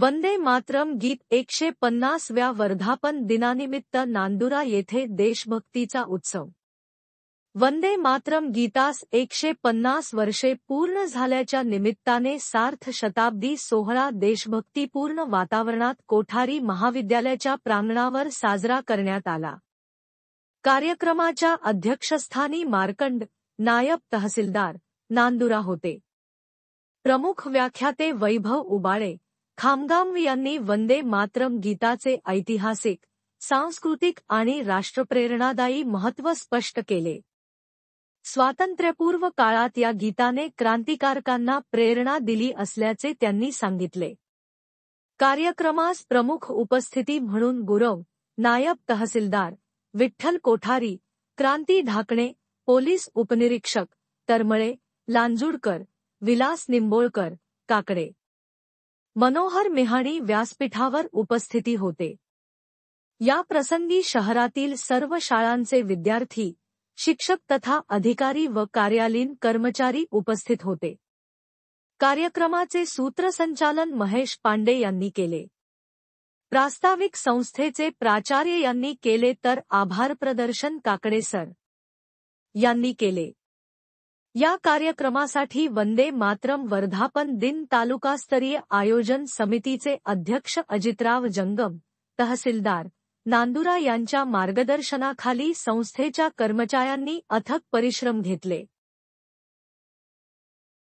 वंदे मातरम गीत 150व्या वर्धापन दिनानिमित्त नांदुरा येथे देशभक्तीचा उत्सव। वंदे मातरम गीतास 150 वर्षे पूर्ण झाल्याच्या निमित्ताने सार्थ शताब्दी सोहळा देशभक्तीपूर्ण वातावरणात कोठारी महाविद्यालयाच्या प्रांगणावर साजरा करण्यात आला। कार्यक्रमाच्या अध्यक्षस्थानी मार्कंड नायब तहसीलदार नांदुरा होते। प्रमुख व्याख्याते वैभव उबाळे खामगाम यांनी वंदे मातरम गीताचे ऐतिहासिक, सांस्कृतिक आणि राष्ट्रप्रेरणादायी महत्त्व स्पष्ट केले। स्वातंत्र्यपूर्व काळात या गीताने क्रांतिकारकांना प्रेरणा दिली असल्याचे त्यांनी सांगितले। कार्यक्रमास प्रमुख उपस्थिती म्हणून गुरव नायब तहसीलदार विठ्ठल कोठारी, क्रांती ढाकणे, पोलीस उपनिरीक्षक तरमळे, लांजुडकर, विलास निंबोळकर, काकडे, मनोहर मेहाणी व्यासपीठावर उपस्थिती होते। या प्रसंगी शहरातील सर्व शाळांचे विद्यार्थी, शिक्षक तथा अधिकारी व कार्यालयीन कर्मचारी उपस्थित होते। कार्यक्रमाचे सूत्रसंचालन महेश पांडे यांनी केले। प्रास्ताविक संस्थेचे प्राचार्य यांनी केले तर आभार प्रदर्शन काकडे सर यांनी केले। या कार्यक्रमासाठी वंदे मातरम वर्धापन दिन तालुकास्तरीय आयोजन समितीचे अध्यक्ष अजितराव जंगम, तहसीलदार नांदुरा यांच्या मार्गदर्शनाखाली संस्थेच्या कर्मचाऱ्यांनी अथक परिश्रम घेतले।